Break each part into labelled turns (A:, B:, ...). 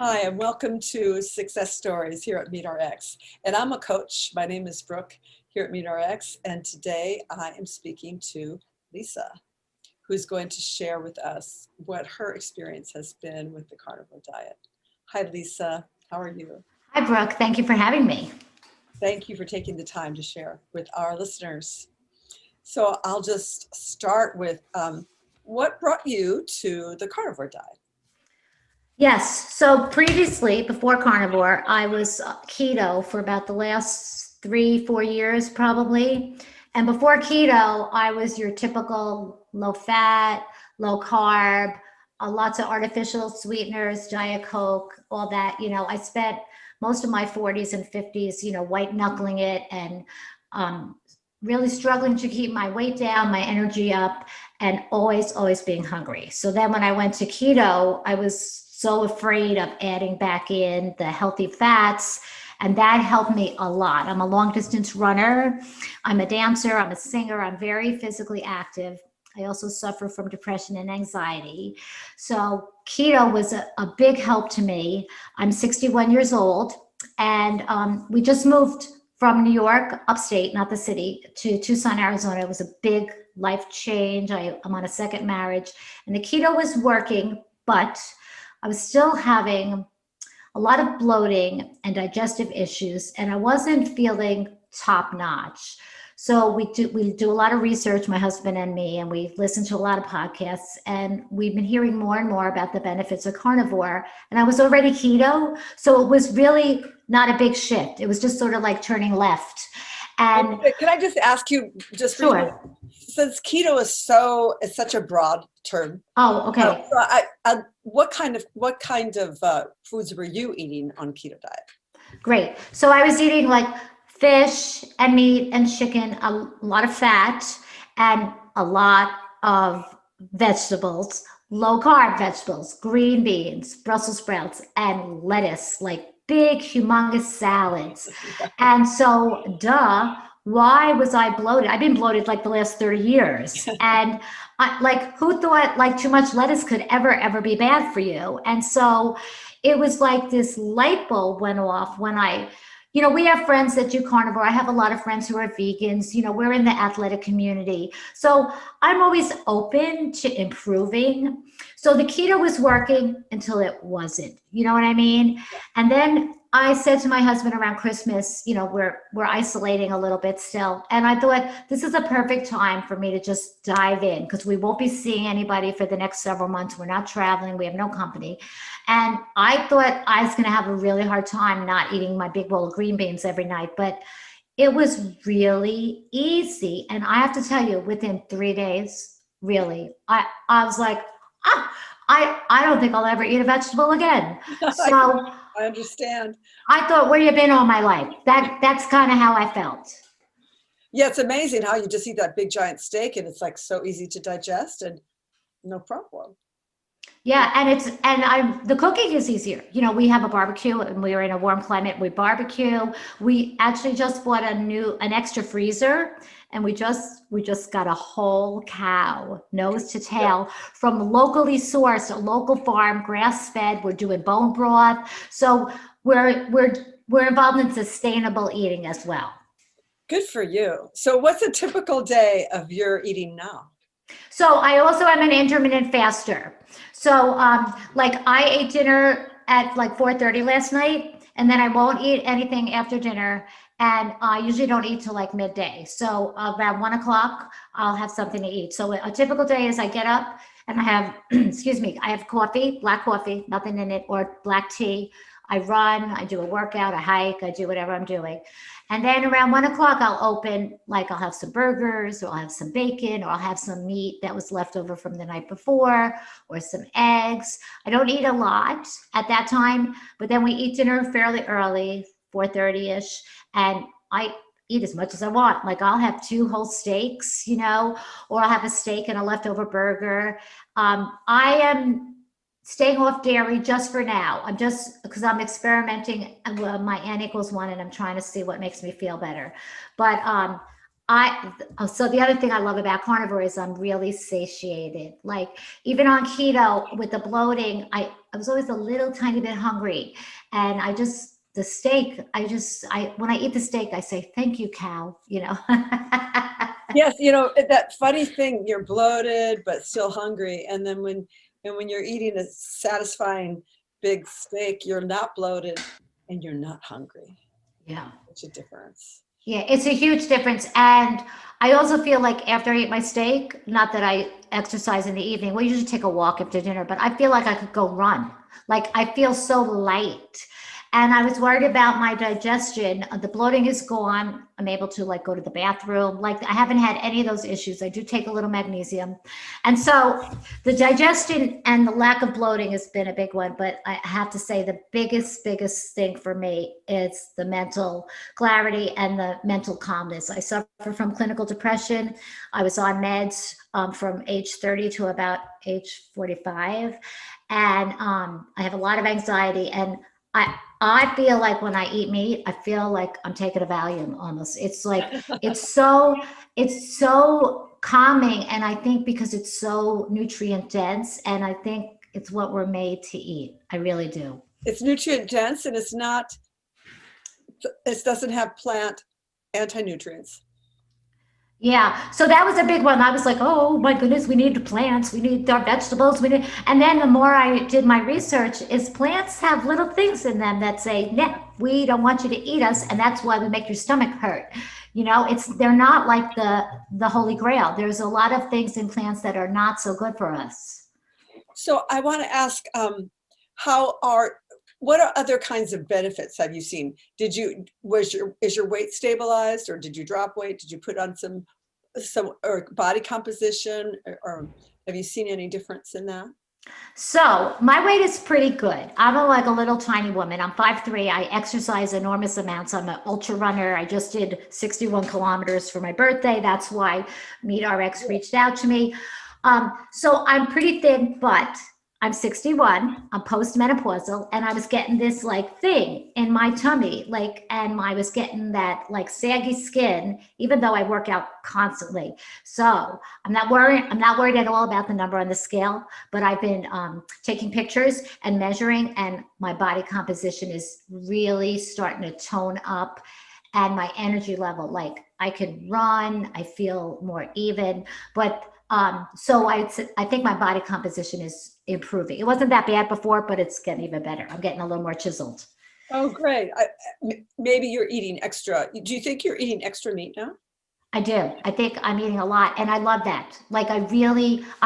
A: Hi, and welcome to Success Stories here at MeetRx. And I'm a coach. My name is Brooke here at MeetRx. And today I am speaking to Lisa, who's going to share with us what her experience has been with the carnivore diet. Hi, Lisa. How are you?
B: Hi, Brooke. Thank you for having me.
A: Thank you for taking the time to share with our listeners. So I'll just start with what brought you to the carnivore diet?
B: Yes. So previously, before carnivore, I was keto for about the last 3, 4 years, probably. And before keto, I was your typical low fat, low carb, lots of artificial sweeteners, Diet Coke, all that. I spent most of my 40s and 50s, white knuckling it and um, really struggling to keep my weight down, my energy up, and always being hungry. So then when I went to keto, I was so afraid of adding back in the healthy fats. And that helped me a lot. I'm a long distance runner. I'm a dancer. I'm a singer. I'm very physically active. I also suffer from depression and anxiety. So keto was a big help to me. I'm 61 years old, and we just moved from New York, upstate, not the city, to Tucson, Arizona. It was a big life change. I'm on a second marriage, and the keto was working, but I was still having a lot of bloating and digestive issues, and I wasn't feeling top notch. So we do a lot of research, my husband and me, and we listen to a lot of podcasts, and we've been hearing more and more about the benefits of carnivore. And I was already keto, so it was really not a big shift. It was just sort of like turning left. And
A: Can I just ask you, just
B: sure.
A: since keto is such a broad term.
B: Oh, okay.
A: What kind of foods were you eating on keto diet?
B: Great. So I was eating like fish and meat and chicken, a lot of fat, and a lot of vegetables, low carb vegetables, green beans, Brussels sprouts, and lettuce, like big, humongous salads. And so, why was I bloated? I've been bloated like the last 30 years. And who thought like too much lettuce could ever be bad for you? And so it was like this light bulb went off when we have friends that do carnivore. I have a lot of friends who are vegans. We're in the athletic community. So I'm always open to improving. So the keto was working until it wasn't. You know what I mean? And then I said to my husband around Christmas, we're isolating a little bit still. And I thought this is a perfect time for me to just dive in, because we won't be seeing anybody for the next several months. We're not traveling. We have no company. And I thought I was going to have a really hard time not eating my big bowl of green beans every night, but it was really easy. And I have to tell you, within 3 days, really, I was like, I don't think I'll ever eat a vegetable again. So
A: I understand.
B: I thought, where you been all my life? That's kind of how I felt.
A: Yeah, it's amazing how you just eat that big giant steak and it's like so easy to digest and no problem.
B: Yeah, and the cooking is easier. We have a barbecue and we are in a warm climate. We barbecue. We actually just bought an extra freezer, and we just got a whole cow, nose to tail, from locally sourced, a local farm, grass fed. We're doing bone broth. So we're involved in sustainable eating as well.
A: Good for you. So what's a typical day of your eating now?
B: So I also am an intermittent faster. So like I ate dinner at like 4:30 last night, and then I won't eat anything after dinner. And I usually don't eat till like midday. So around 1 o'clock, I'll have something to eat. So a typical day is I get up and I have, excuse me, I have coffee, black coffee, nothing in it, or black tea. I run, I do a workout, I hike, I do whatever I'm doing. And then around 1 o'clock, I'll have some burgers, or I'll have some bacon, or I'll have some meat that was left over from the night before, or some eggs. I don't eat a lot at that time, but then we eat dinner fairly early, 4:30-ish, and I eat as much as I want. Like I'll have 2 whole steaks, or I'll have a steak and a leftover burger. I am staying off dairy just for now. I'm just, because I'm experimenting. My N = 1, and I'm trying to see what makes me feel better. But So the other thing I love about carnivore is I'm really satiated. Like even on keto with the bloating, I was always a little tiny bit hungry. And the steak, when I eat the steak, I say, thank you, cow, you know.
A: Yes, you know, that funny thing, you're bloated but still hungry. And then when you're eating a satisfying big steak, you're not bloated and you're not hungry.
B: Yeah.
A: Such a difference.
B: Yeah, it's a huge difference. And I also feel like after I eat my steak, not that I exercise in the evening, we usually take a walk after dinner, but I feel like I could go run. Like I feel so light. And I was worried about my digestion. The bloating is gone. I'm able to like go to the bathroom. Like I haven't had any of those issues. I do take a little magnesium. And so the digestion and the lack of bloating has been a big one. But I have to say the biggest thing for me is the mental clarity and the mental calmness. I suffer from clinical depression. I was on meds from age 30 to about age 45. And I have a lot of anxiety. And I feel like when I eat meat, I feel like I'm taking a Valium almost. It's like, it's so calming. And I think because it's so nutrient dense, and I think it's what we're made to eat. I really do.
A: It's nutrient dense and it doesn't have plant anti-nutrients.
B: Yeah, so that was a big one. I was like, oh my goodness, we need plants, we need our vegetables, and then the more I did my research, is plants have little things in them that say, nah, we don't want you to eat us, and that's why we make your stomach hurt. You know, they're not like the Holy Grail. There's a lot of things in plants that are not so good for us.
A: So I want to ask, what are other kinds of benefits have you seen? Is your weight stabilized, or did you drop weight? Did you put on some or body composition, or have you seen any difference in that?
B: So my weight is pretty good. I'm like a little tiny woman. I'm 5'3". I exercise enormous amounts. I'm an ultra runner. I just did 61 kilometers for my birthday. That's why MeatRx reached out to me. So I'm pretty thin, but I'm 61. I'm postmenopausal, and I was getting this like thing in my tummy, and I was getting that like saggy skin, even though I work out constantly. So I'm not worried. I'm not worried at all about the number on the scale, but I've been taking pictures and measuring, and my body composition is really starting to tone up, and my energy level, like I can run, I feel more even, but so I think my body composition is improving. It wasn't that bad before, but it's getting even better. I'm getting a little more chiseled.
A: Oh, great. Maybe you're eating extra. Do you think you're eating extra meat now?
B: I do. I think I'm eating a lot, and I love that. Like I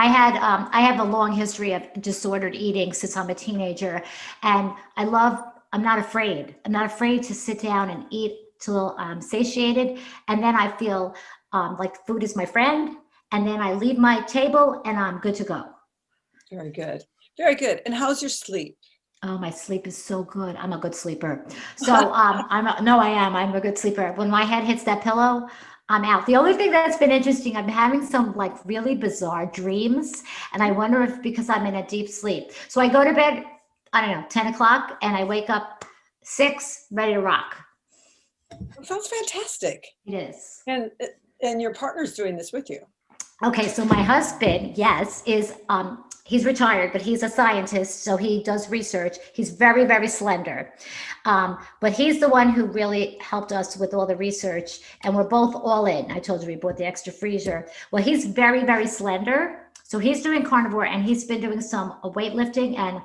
B: have a long history of disordered eating since I'm a teenager, and I'm not afraid. I'm not afraid to sit down and eat till I'm satiated, and then I feel like food is my friend, and then I leave my table and I'm good to go.
A: Very good. Very good. And how's your sleep?
B: Oh, my sleep is so good. I'm a good sleeper. So I am. I'm a good sleeper. When my head hits that pillow, I'm out. The only thing that's been interesting, I've been having some like really bizarre dreams, and I wonder if because I'm in a deep sleep. So I go to bed, I don't know, 10 o'clock, and I wake up 6, ready to rock.
A: That sounds fantastic.
B: It is.
A: And your partner's doing this with you.
B: Okay, so my husband, yes, he's retired, but he's a scientist, so he does research. He's very slender, but he's the one who really helped us with all the research, and we're both all in. I told you we bought the extra freezer. Well, he's very slender, so he's doing carnivore, and he's been doing some weightlifting, and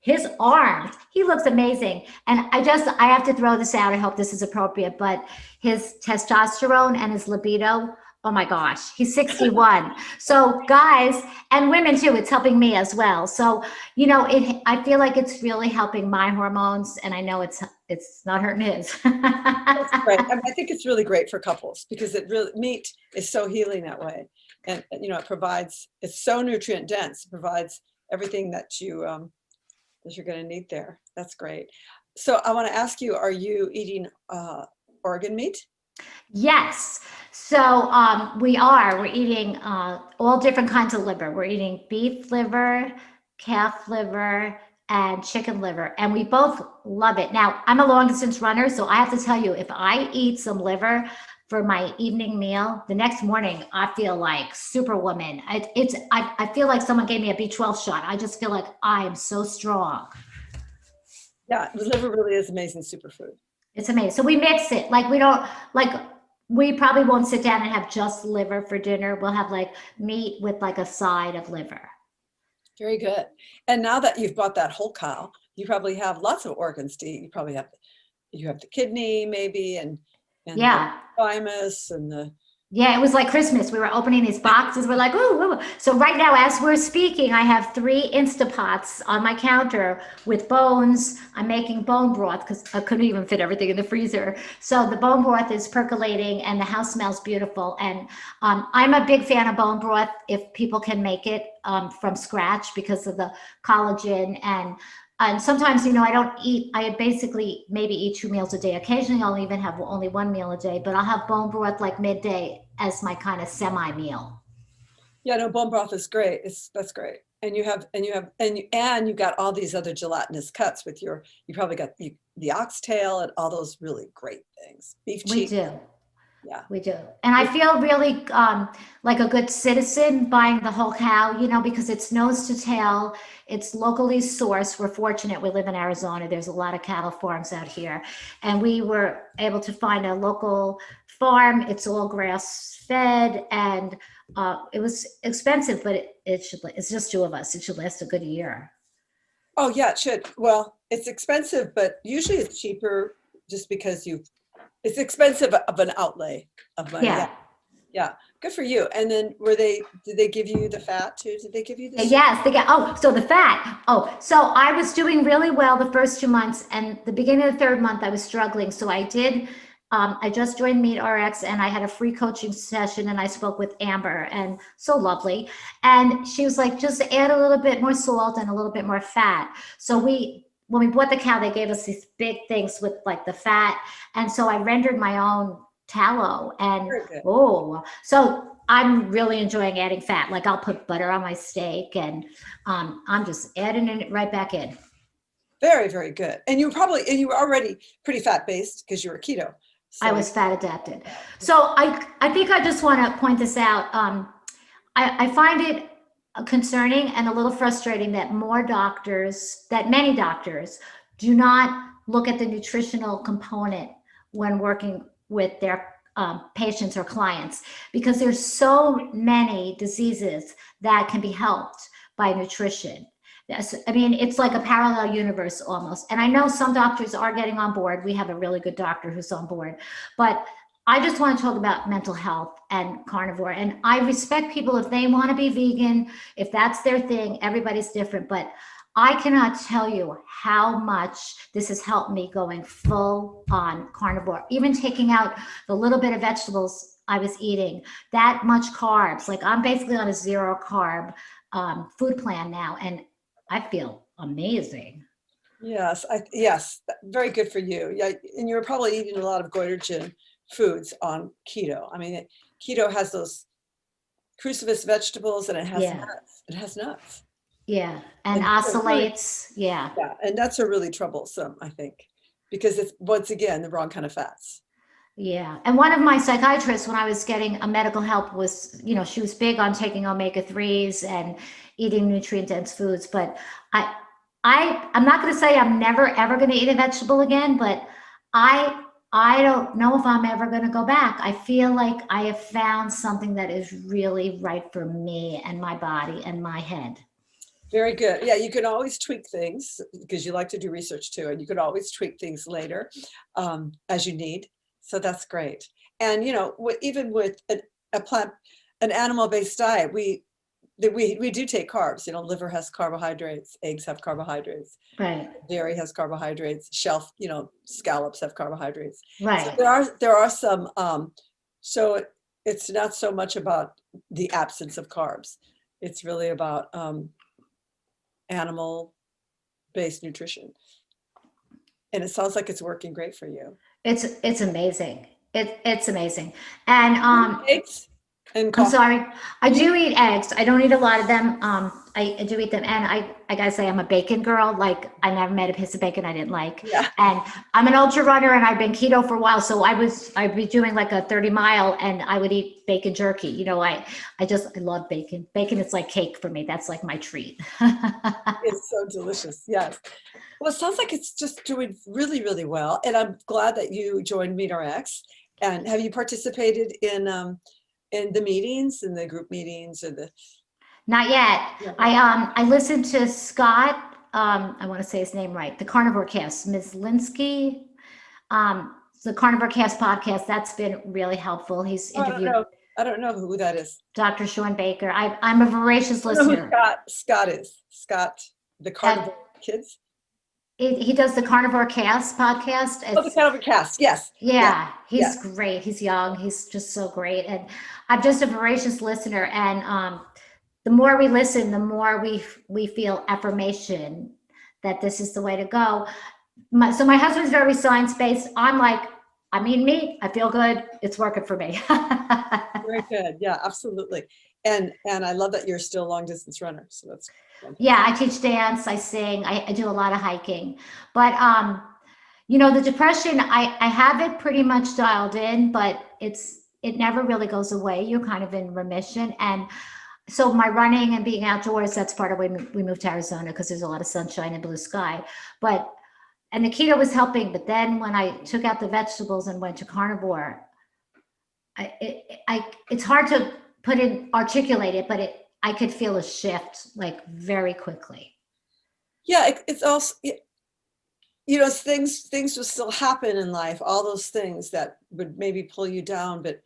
B: his arms, he looks amazing. And I have to throw this out. I hope this is appropriate, but his testosterone and his libido, oh my gosh, he's 61. So guys and women too, it's helping me as well. So, I feel like it's really helping my hormones, and I know it's not hurting his.
A: That's great. I think it's really great for couples because meat is so healing that way. And, it's so nutrient dense. It provides everything that you're going to need there. That's great. So I want to ask you, are you eating organ meat?
B: Yes. So we're eating all different kinds of liver. We're eating beef liver, calf liver, and chicken liver. And we both love it. Now, I'm a long distance runner, so I have to tell you, if I eat some liver, for my evening meal, the next morning I feel like superwoman. I feel like someone gave me a B12 shot. I just feel like I am so strong.
A: Yeah, the liver really is amazing superfood.
B: It's amazing. So we mix it. Like we don't like we probably won't sit down and have just liver for dinner. We'll have like meat with like a side of liver.
A: Very good. And now that you've bought that whole cow, you probably have lots of organs to eat. You have the kidney maybe and the
B: Yeah.
A: thymus and the
B: Yeah, it was like Christmas. We were opening these boxes. We're like, ooh, ooh. So right now, as we're speaking, I have 3 Instapots on my counter with bones. I'm making bone broth because I couldn't even fit everything in the freezer. So the bone broth is percolating and the house smells beautiful. And I'm a big fan of bone broth if people can make it from scratch because of the collagen and sometimes, I don't eat, I basically maybe eat 2 meals a day. Occasionally I'll even have only 1 meal a day, but I'll have bone broth like midday as my kind of semi meal.
A: yeah, no, bone broth is great. That's great. And you got all these other gelatinous cuts with you probably got the oxtail and all those really great things. Beef
B: We
A: cheek.
B: do.
A: Yeah.
B: We do. And I feel really like a good citizen buying the whole cow, because it's nose to tail. It's locally sourced. We're fortunate. We live in Arizona. There's a lot of cattle farms out here. And we were able to find a local farm. It's all grass fed. And it was expensive, but it's just 2 of us. It should last a good year.
A: Oh yeah, it should. Well, it's expensive, but usually it's cheaper just because it's expensive of an outlay of money. Yeah.
B: Yeah.
A: Yeah. Good for you. And then did they give you the fat too? Did they give you the
B: Yes, so the fat. So I was doing really well the first 2 months, and the beginning of the 3rd month I was struggling. So I just joined Meet RX and I had a free coaching session and I spoke with Amber, and so lovely. And she was like, just add a little bit more salt and a little bit more fat. So when we bought the cow, they gave us these big things with like the fat. And so I rendered my own tallow and
A: Very good.
B: so I'm really enjoying adding fat. Like I'll put butter on my steak and I'm just adding it right back in.
A: Very, very good. And you were already pretty fat based because you were keto.
B: I
A: So
B: was fat adapted. So I think I just want to point this out. I find it concerning and a little frustrating that many doctors do not look at the nutritional component when working with their patients or clients, because there's so many diseases that can be helped by nutrition. Yes, I mean, it's like a parallel universe almost. And I know some doctors are getting on board. We have a really good doctor who's on board. But I just want to talk about mental health and carnivore. And I respect people if they want to be vegan, if that's their thing. Everybody's different. But I cannot tell you how much this has helped me going full on carnivore, even taking out the little bit of vegetables I was eating, that much carbs. Like I'm basically on a 0 carb food plan now. And I feel amazing.
A: yes, yes, very good for you. Yeah, and you were probably eating a lot of goitrogen foods on keto. I mean, keto has those cruciferous vegetables and it has
B: Yeah.
A: nuts. It has nuts.
B: Yeah. And
A: And nuts are really,
B: oscillates. Yeah.
A: yeah, and nuts are really troublesome, I think, because it's once again the wrong kind of fats.
B: Yeah. And one of my psychiatrists, when I was getting a medical help, was, she was big on taking omega-3s and eating nutrient dense foods. But I, I'm not going to say I'm never ever going to eat a vegetable again, but I I don't know if I'm ever going to go back. I feel like I have found something that is really right for me and my body and my head.
A: Very good. Yeah, you can always tweak things because you like to do research too, and you can always tweak things later as you need. So that's great. And even with a plant, an animal-based diet, we do take carbs. Liver has carbohydrates, eggs have carbohydrates,
B: Right.
A: dairy has carbohydrates, scallops have carbohydrates. So
B: Right.
A: there are some. So it's not so much about the absence of carbs. It's really about animal-based nutrition. And it sounds like it's working great for you.
B: It's amazing. It's amazing. And
A: Eggs? And
B: I'm
A: coffee.
B: sorry. I do eat eggs. I don't eat a lot of them. I do eat them, and I gotta say I'm a bacon girl. Like I never met a piece of bacon I didn't like.
A: Yeah.
B: And I'm an ultra runner, and I've been keto for a while. So I'd be doing like a 30-mile, and I would eat bacon jerky. I love bacon. Bacon is like cake for me. That's like my treat.
A: It's so delicious. Yes. Well, it sounds like it's just doing really, really well. And I'm glad that you joined MeetRx. And have you participated in the meetings, in the group meetings or the?
B: Not yet.
A: Yeah.
B: I listened to Scott. I want to say his name right. The Carnivore Cast, Ms. Linsky. The Carnivore Cast podcast. That's been really helpful. He's
A: Oh, I don't
B: interviewed
A: know. I don't know who that is.
B: Dr. ShawnBaker. I'm a voracious
A: I don't know who
B: listener.
A: Scott is. Scott, the
B: Uh,
A: Carnivore Kids.
B: he does the Carnivore Cast podcast.
A: Oh, the Carnivore Cast. Yes. Yes.
B: Yeah, he's
A: Yes.
B: great. He's young. He's just so great. And I'm just a voracious listener. And the more we listen, the more we feel affirmation that this is the way to go. So my husband's very science-based. I'm like, I'm eating meat. I feel good. It's working for me.
A: Very good. Yeah, absolutely. And I love that you're still a long distance runner. So that's fantastic.
B: Yeah, I teach dance, I sing, I do a lot of hiking. But the depression, I have it pretty much dialed in, but it never really goes away. You're kind of in remission. And so my running and being outdoors, that's part of why we moved to Arizona, because there's a lot of sunshine and blue sky. And the keto was helping, but then when I took out the vegetables and went to carnivore, it's hard to articulate it, but I could feel a shift like very quickly.
A: Yeah, it's also, things will still happen in life, all those things that would maybe pull you down, but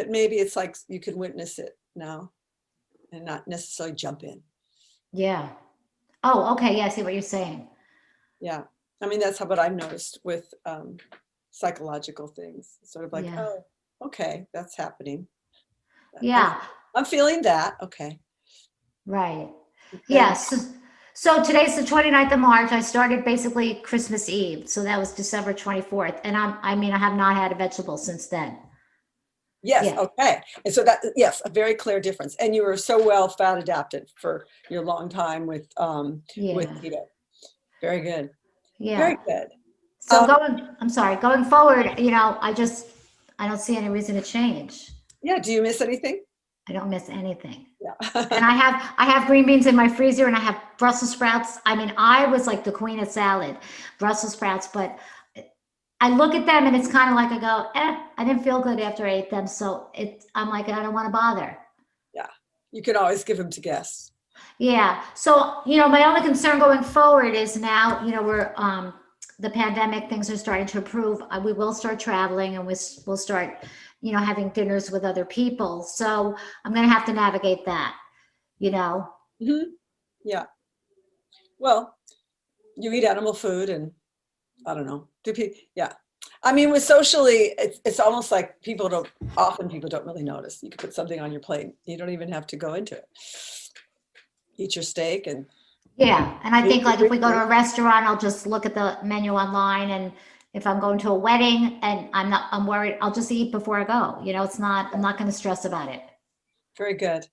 A: maybe it's like you can witness it now and not necessarily jump in.
B: Yeah. Oh, okay. Yeah, I see what you're saying.
A: Yeah. I mean, that's what I've noticed with psychological things. Sort of like,
B: Yeah.
A: oh, okay, that's happening.
B: Yeah.
A: I'm feeling that. Okay.
B: Right.
A: And,
B: Yes. So today's the 29th of March. I started basically Christmas Eve. So that was December 24th. And I have not had a vegetable since then.
A: yes.
B: Yeah.
A: Okay. And so yes, a very clear difference. And you were so well fat adapted for your long time with
B: Yeah.
A: keto. Very good.
B: Yeah.
A: Very good.
B: So going forward, I don't see any reason to change.
A: Yeah. Do you miss anything?
B: I don't miss anything.
A: Yeah.
B: And I have green beans in my freezer, and I have Brussels sprouts. I mean, I was like the queen of salad, Brussels sprouts, but I look at them and it's kind of like I go, I didn't feel good after I ate them. So I'm like, I don't want to bother.
A: Yeah. You can always give them to guests.
B: Yeah. So, my only concern going forward is now, we're, the pandemic, things are starting to improve. We will start traveling, and we'll start, having dinners with other people. So I'm going to have to navigate that,
A: Mm-hmm. Yeah. Well, you eat animal food, and I don't know. Yeah. I mean, with socially, it's almost like people don't really notice. You can put something on your plate. You don't even have to go into it. Eat your steak and.
B: Yeah. And I think like if we go to a restaurant, I'll just look at the menu online, and if I'm going to a wedding and I'm worried, I'll just eat before I go. I'm not going to stress about it.
A: Very good.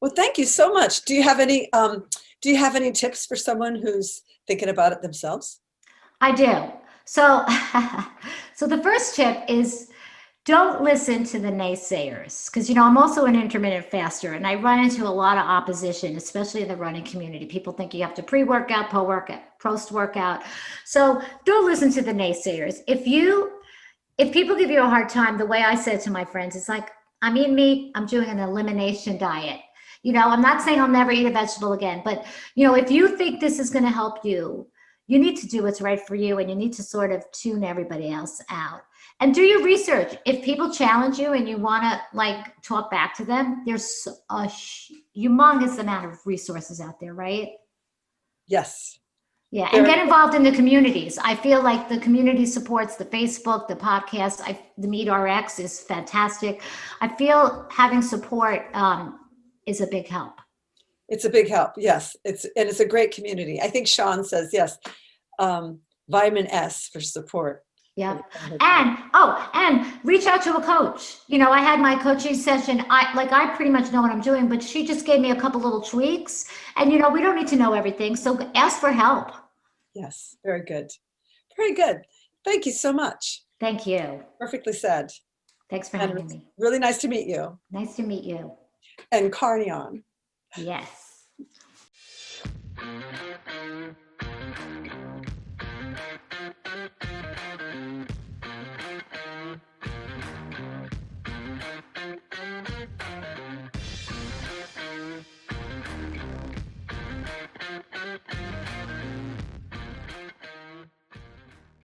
A: Well, thank you so much. Do you have any tips for someone who's thinking about it themselves?
B: I do. So, so the first tip is don't listen to the naysayers, because, I'm also an intermittent faster, and I run into a lot of opposition, especially in the running community. People think you have to pre-workout, post-workout. So don't listen to the naysayers. If people give you a hard time, the way I said to my friends, it's like, I'm eating meat, I'm doing an elimination diet. I'm not saying I'll never eat a vegetable again, but, if you think this is going to help you, you need to do what's right for you, and you need to sort of tune everybody else out. And do your research. If people challenge you and you want to talk back to them, there's a humongous amount of resources out there, right?
A: Yes.
B: Yeah, and get involved in the communities. I feel like the community supports the Facebook, the podcast. The MeetRx is fantastic. I feel having support is a big help.
A: It's a big help. Yes. It's a great community. I think Shawn says, yes, vitamin S for support.
B: Yep. And reach out to a coach. You know, I had my coaching session. I pretty much know what I'm doing, but she just gave me a couple little tweaks. And you know, we don't need to know everything. So ask for help.
A: Yes, very good. Very good. Thank you so much.
B: Thank you.
A: Perfectly said.
B: Thanks for
A: And
B: having me.
A: really nice to meet you.
B: Nice to meet you.
A: And Carny on.
B: Yes.